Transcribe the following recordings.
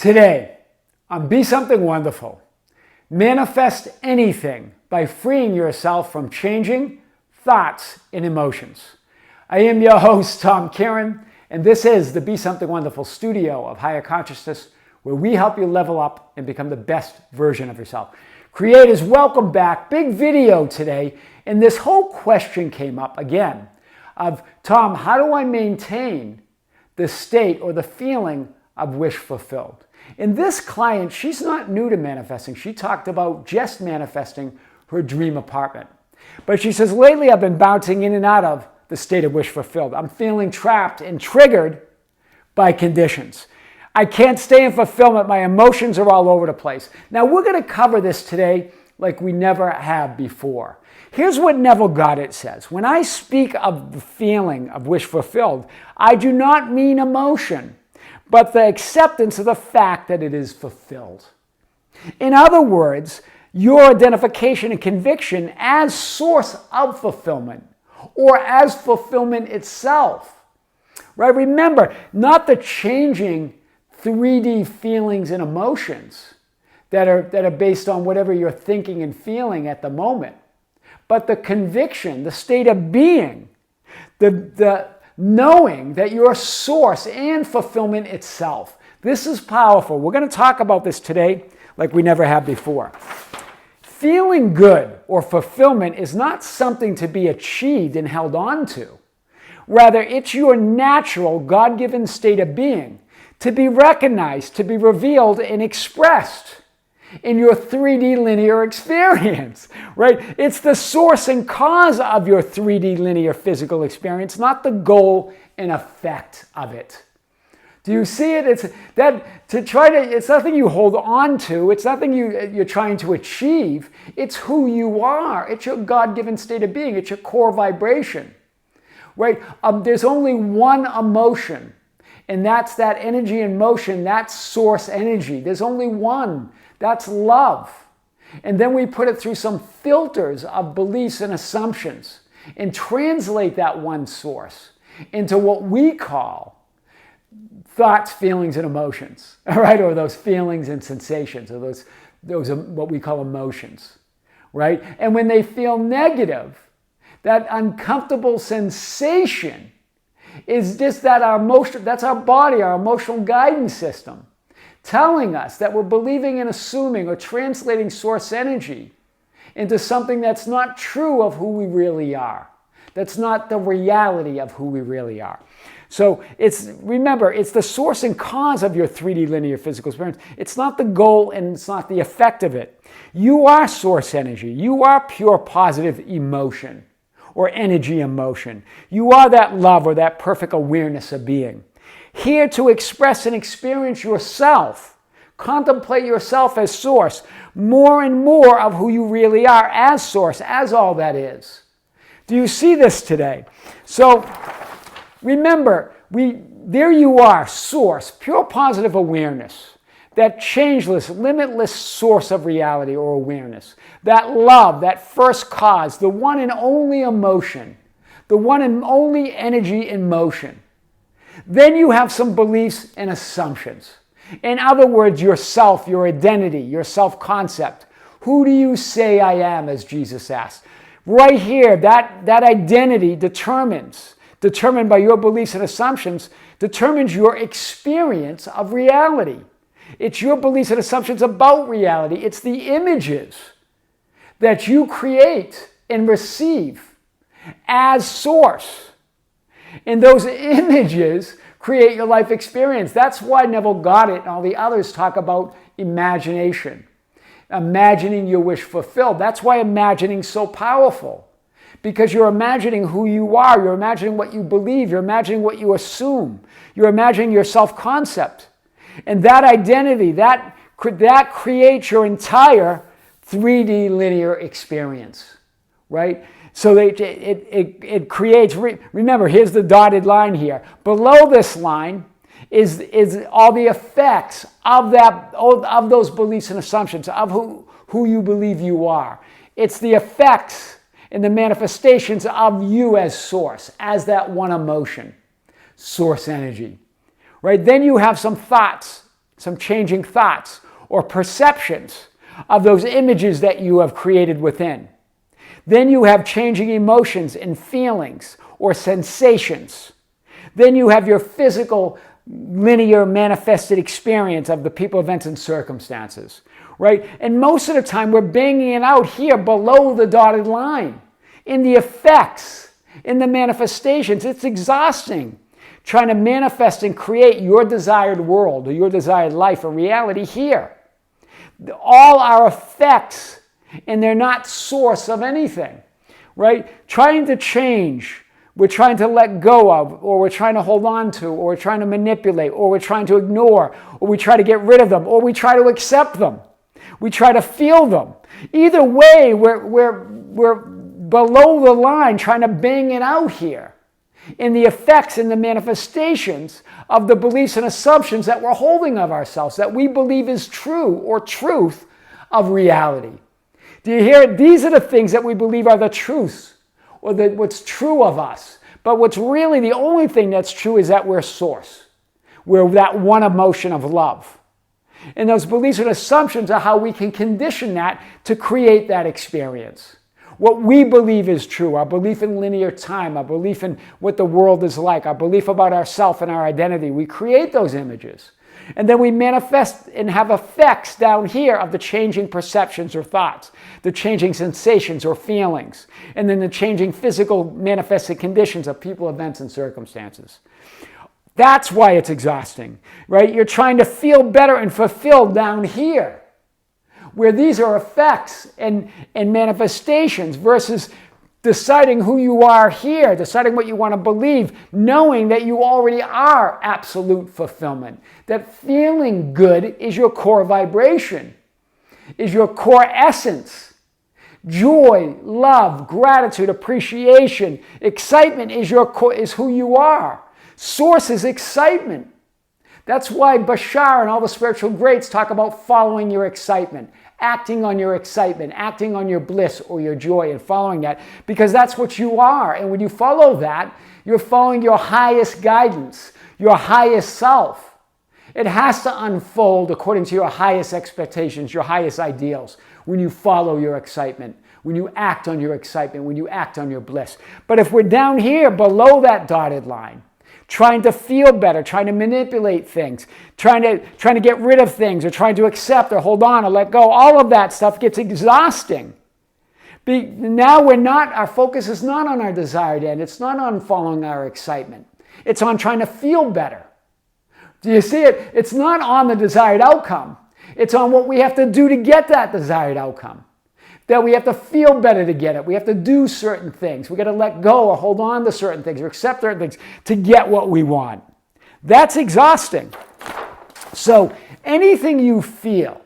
Today, on Be Something Wonderful, manifest anything by freeing yourself from changing thoughts and emotions. I am your host, Tom Kearin, and this is the Be Something Wonderful studio of higher consciousness, where we help you level up and become the best version of yourself. Creators, welcome back. Big video today, and this whole question came up again of, Tom, how do I maintain the state or the feeling of wish fulfilled? And this client, she's not new to manifesting. She talked about just manifesting her dream apartment. But she says, lately I've been bouncing in and out of the state of wish fulfilled. I'm feeling trapped and triggered by conditions. I can't stay in fulfillment. My emotions are all over the place. Now, we're going to cover this today like we never have before. Here's what Neville Goddard says. When I speak of the feeling of wish fulfilled, I do not mean emotion, but the acceptance of the fact that it is fulfilled. In other words, your identification and conviction as source of fulfillment or as fulfillment itself. Right? Remember, not the changing 3D feelings and emotions that are based on whatever you're thinking and feeling at the moment, but the conviction, the state of being, the knowing that you're source and fulfillment itself. This is powerful. We're going to talk about this today like we never have before. Feeling good or fulfillment is not something to be achieved and held on to. Rather, it's your natural, God-given state of being to be recognized, to be revealed and expressed in your 3D linear experience, right? It's the source and cause of your 3D linear physical experience, not the goal and effect of it. Do you see it? It's nothing you hold on to. It's nothing you're trying to achieve. It's who you are. It's your God-given state of being. It's your core vibration, right? There's only one emotion, and that's that energy in motion, that's source energy. There's only one. That's love. And then we put it through some filters of beliefs and assumptions and translate that one source into what we call thoughts, feelings, and emotions, all right? Or those feelings and sensations, or those what we call emotions, right? And when they feel negative, that uncomfortable sensation is just that our emotion, that's our body, our emotional guidance system, telling us that we're believing and assuming or translating source energy into something that's not true of who we really are. That's not the reality of who we really are. So remember, it's the source and cause of your 3D linear physical experience. It's not the goal and it's not the effect of it. You are source energy. You are pure positive emotion or energy emotion. You are that love or that perfect awareness of being. Here to express and experience yourself, contemplate yourself as source, more and more of who you really are as source, as all that is. Do you see this today? So remember, there you are, source, pure positive awareness, that changeless, limitless source of reality or awareness, that love, that first cause, the one and only emotion, the one and only energy in motion. Then you have some beliefs and assumptions. In other words, yourself, your identity, your self-concept. Who do you say I am, as Jesus asked? Right here, that identity determined by your beliefs and assumptions, determines your experience of reality. It's your beliefs and assumptions about reality. It's the images that you create and receive as source. And those images create your life experience. That's why Neville Goddard and all the others talk about imagination. Imagining your wish fulfilled. That's why imagining is so powerful. Because you're imagining who you are. You're imagining what you believe. You're imagining what you assume. You're imagining your self-concept. And that identity, that creates your entire 3D linear experience, right? So it creates, remember, here's the dotted line here. Below this line is all the effects of those beliefs and assumptions, of who you believe you are. It's the effects and the manifestations of you as source, as that one emotion, source energy. Right? Then you have some thoughts, some changing thoughts or perceptions of those images that you have created within. Then you have changing emotions and feelings or sensations. Then you have your physical, linear, manifested experience of the people, events, and circumstances, right? And most of the time we're banging it out here below the dotted line, in the effects, in the manifestations. It's exhausting trying to manifest and create your desired world or your desired life or reality here. All are effects, and they're not source of anything, right? Trying to change, we're trying to let go of, or we're trying to hold on to, or we're trying to manipulate, or we're trying to ignore, or we try to get rid of them, or we try to accept them. We try to feel them. Either way, we're below the line trying to bang it out here in the effects and the manifestations of the beliefs and assumptions that we're holding of ourselves, that we believe is true or truth of reality. Do you hear it? These are the things that we believe are the truths, or what's true of us. But what's really the only thing that's true is that we're source. We're that one emotion of love. And those beliefs and assumptions are how we can condition that to create that experience. What we believe is true, our belief in linear time, our belief in what the world is like, our belief about ourself and our identity, we create those images. And then we manifest and have effects down here of the changing perceptions or thoughts, the changing sensations or feelings, and then the changing physical manifested conditions of people, events, and circumstances. That's why it's exhausting, right? You're trying to feel better and fulfilled down here, where these are effects and manifestations versus deciding who you are here, deciding what you want to believe, knowing that you already are absolute fulfillment, that feeling good is your core vibration, is your core essence. Joy, love, gratitude, appreciation, excitement is who you are. Source is excitement. That's why Bashar and all the spiritual greats talk about following your excitement, acting on your excitement, acting on your bliss or your joy and following that, because that's what you are. And when you follow that, you're following your highest guidance, your highest self. It has to unfold according to your highest expectations, your highest ideals, when you follow your excitement, when you act on your excitement, when you act on your bliss. But if we're down here below that dotted line, trying to feel better, trying to manipulate things, trying to get rid of things, or trying to accept or hold on or let go, all of that stuff gets exhausting. Now our focus is not on our desired end. It's not on following our excitement. It's on trying to feel better. Do you see it? It's not on the desired outcome. It's on what we have to do to get that desired outcome. That we have to feel better to get it. We have to do certain things. We got to let go or hold on to certain things or accept certain things to get what we want. That's exhausting. So anything you feel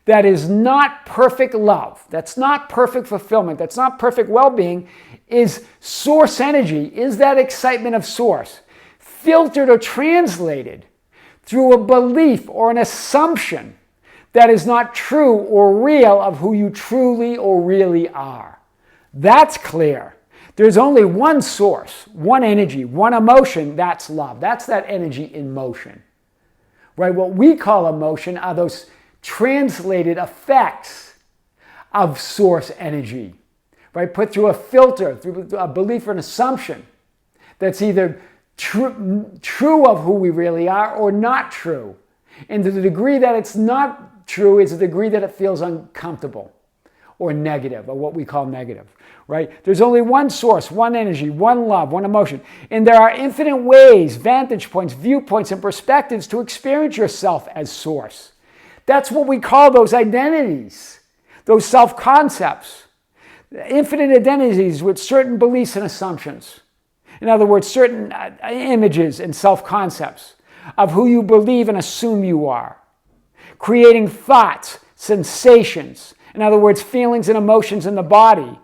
that is not perfect love, that's not perfect fulfillment, that's not perfect well-being, is source energy, is that excitement of source, filtered or translated through a belief or an assumption that is not true or real of who you truly or really are. That's clear. There's only one source, one energy, one emotion, that's love. That's that energy in motion. Right? What we call emotion are those translated effects of source energy. Right? Put through a filter, through a belief or an assumption that's either true of who we really are or not true. And to the degree that it's not true is the degree that it feels uncomfortable or negative, or what we call negative, right? There's only one source, one energy, one love, one emotion. And there are infinite ways, vantage points, viewpoints, and perspectives to experience yourself as source. That's what we call those identities, those self-concepts. Infinite identities with certain beliefs and assumptions. In other words, certain images and self-concepts of who you believe and assume you are. Creating thoughts, sensations, in other words, feelings and emotions in the body,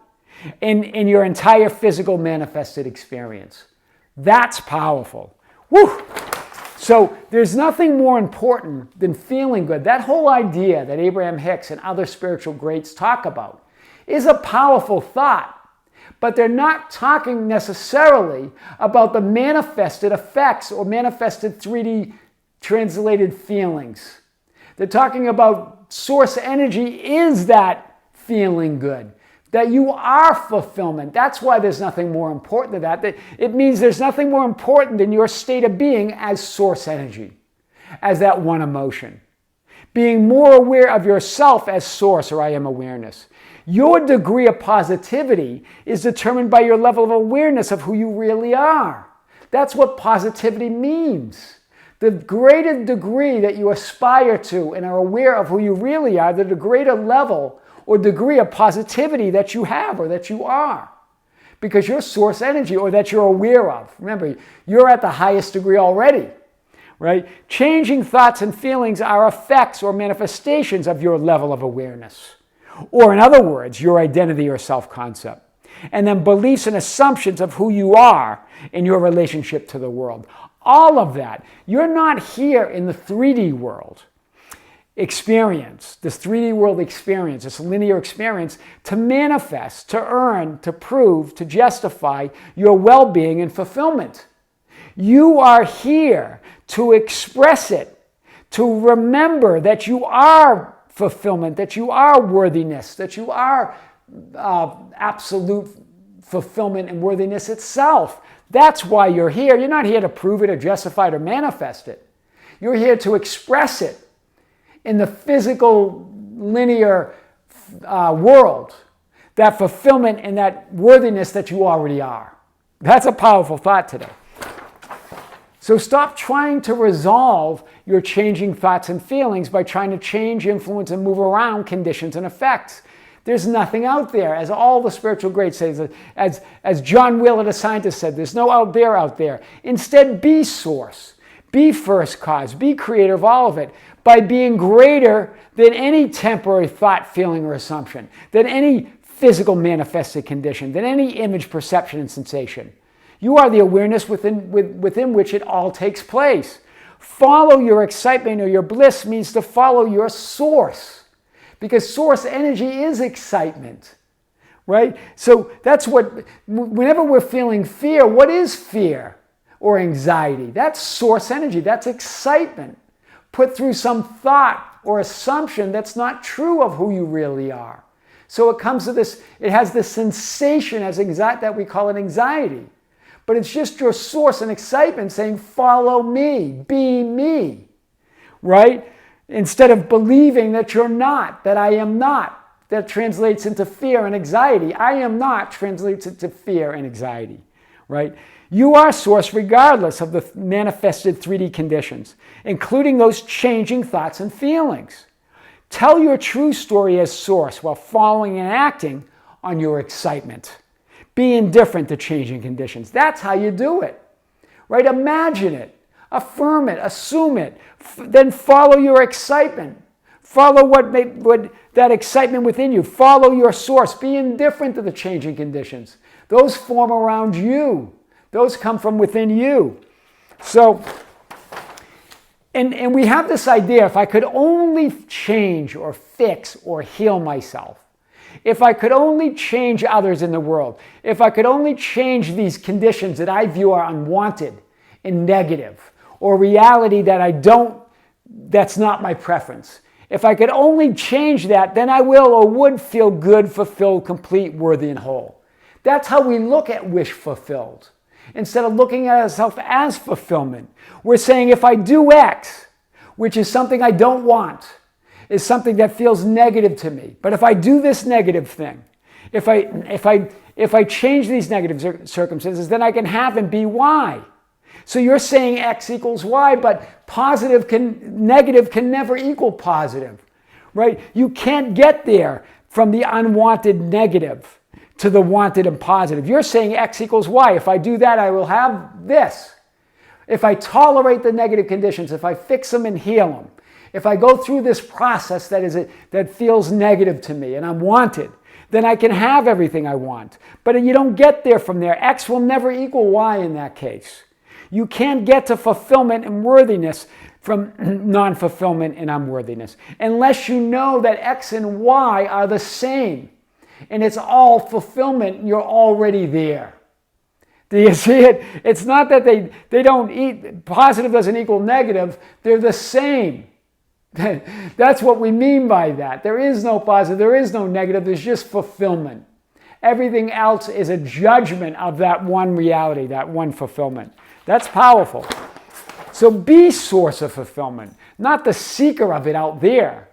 in your entire physical manifested experience. That's powerful. Woo! So there's nothing more important than feeling good. That whole idea that Abraham Hicks and other spiritual greats talk about is a powerful thought. But they're not talking necessarily about the manifested effects or manifested 3D translated feelings They're talking about source energy is that feeling good, that you are fulfillment. That's why there's nothing more important than that. It means there's nothing more important than your state of being as source energy, as that one emotion. Being more aware of yourself as source, or I am awareness. Your degree of positivity is determined by your level of awareness of who you really are. That's what positivity means. The greater degree that you aspire to and are aware of who you really are, the greater level or degree of positivity that you have or that you are. Because your source energy, or that you're aware of. Remember, you're at the highest degree already. Right? Changing thoughts and feelings are effects or manifestations of your level of awareness. Or in other words, your identity or self-concept. And then beliefs and assumptions of who you are in your relationship to the world. All of that. You're not here in the 3D world experience, this 3D world experience, this linear experience, to manifest, to earn, to prove, to justify your well-being and fulfillment. You are here to express it, to remember that you are fulfillment, that you are worthiness, that you are absolute fulfillment and worthiness itself. That's why you're here. You're not here to prove it or justify it or manifest it. You're here to express it in the physical, linear world, that fulfillment and that worthiness that you already are. That's a powerful thought today. So stop trying to resolve your changing thoughts and feelings by trying to change, influence, and move around conditions and effects. There's nothing out there. As all the spiritual greats say, as John Wheeler, the scientist, said, there's no out there. Instead, be source. Be first cause. Be creator of all of it by being greater than any temporary thought, feeling, or assumption, than any physical manifested condition, than any image, perception, and sensation. You are the awareness within which it all takes place. Follow your excitement or your bliss means to follow your source, because source energy is excitement, right? So that's what, whenever we're feeling fear, what is fear or anxiety? That's source energy, that's excitement, put through some thought or assumption that's not true of who you really are. So it comes to this, it has this sensation as that we call it anxiety. But it's just your source and excitement saying, follow me, be me, right? Instead of believing that you're not, that I am not. That translates into fear and anxiety. I am not translates into fear and anxiety, right? You are source regardless of the manifested 3D conditions, including those changing thoughts and feelings. Tell your true story as source while following and acting on your excitement. Be indifferent to changing conditions. That's how you do it, right? Imagine it, affirm it, assume it, then follow your excitement. Follow what that excitement within you. Follow your source. Be indifferent to the changing conditions. Those form around you. Those come from within you. So, and we have this idea, if I could only change or fix or heal myself, if I could only change others in the world, if I could only change these conditions that I view are unwanted and negative, or reality that that's not my preference, if I could only change that, then I will or would feel good, fulfilled, complete, worthy, and whole. That's how we look at wish fulfilled. Instead of looking at ourselves as fulfillment, we're saying if I do X, which is something I don't want, is something that feels negative to me. But if I do this negative thing, if I change these negative circumstances, then I can have and be Y. So you're saying X equals Y, but negative can never equal positive, right? You can't get there from the unwanted negative to the wanted and positive. You're saying X equals Y. If I do that, I will have this. If I tolerate the negative conditions, if I fix them and heal them, if I go through this process that feels negative to me and unwanted, then I can have everything I want. But you don't get there from there. X will never equal Y in that case. You can't get to fulfillment and worthiness from non-fulfillment and unworthiness unless you know that X and Y are the same. And it's all fulfillment. You're already there. Do you see it? It's not that they don't positive doesn't equal negative. They're the same. That's what we mean by that. There is no positive, there is no negative, there's just fulfillment. Everything else is a judgment of that one reality, that one fulfillment. That's powerful. So be source of fulfillment, not the seeker of it out there.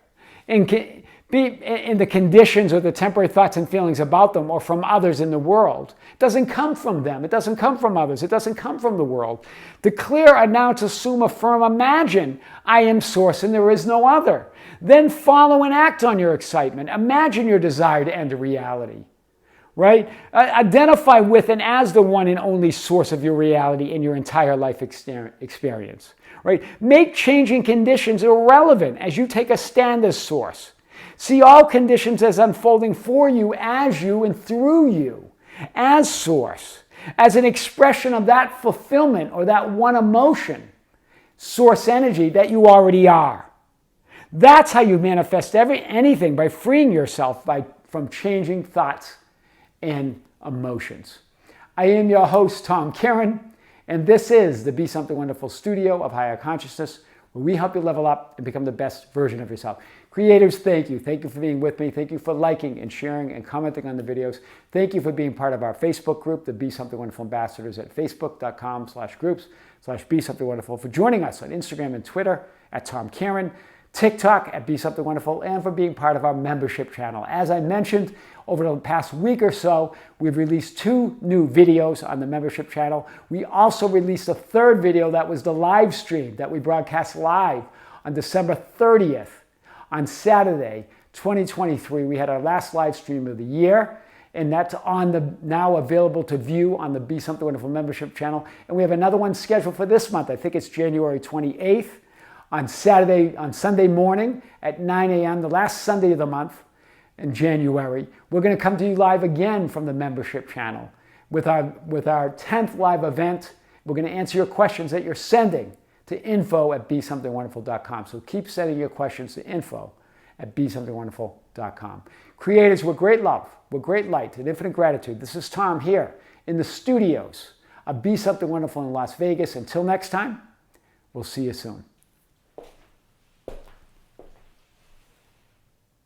Be in the conditions or the temporary thoughts and feelings about them or from others in the world. It doesn't come from them. It doesn't come from others. It doesn't come from the world. Declare, announce, assume, affirm, imagine, I am source and there is no other. Then follow and act on your excitement. Imagine your desire to enter reality. Right? Identify with and as the one and only source of your reality in your entire life experience. Right? Make changing conditions irrelevant as you take a stand as source. See all conditions as unfolding for you, as you, and through you, as source, as an expression of that fulfillment or that one emotion, source energy that you already are. That's how you manifest anything, by freeing yourself from changing thoughts and emotions. I am your host, Tom Kearin, and this is the Be Something Wonderful studio of higher consciousness, where we help you level up and become the best version of yourself. Creators, thank you. Thank you for being with me. Thank you for liking and sharing and commenting on the videos. Thank you for being part of our Facebook group, the Be Something Wonderful Ambassadors, at facebook.com/groups/Be Something Wonderful, for joining us on Instagram and Twitter at Tom Kearin, TikTok at Be Something Wonderful, and for being part of our membership channel. As I mentioned, over the past week or so, we've released 2 new videos on the membership channel. We also released a 3rd video that was the live stream that we broadcast live on December 30th. On Saturday, 2023, we had our last live stream of the year, and that's now available to view on the Be Something Wonderful membership channel. And we have another one scheduled for this month. I think it's January 28th on Sunday morning at 9 a.m., the last Sunday of the month in January. We're going to come to you live again from the membership channel with our 10th live event. We're going to answer your questions that you're sending to info@besomethingwonderful.com. So keep sending your questions to info@besomethingwonderful.com. Creators, with great love, with great light and infinite gratitude, this is Tom here in the studios of Be Something Wonderful in Las Vegas. Until next time, we'll see you soon.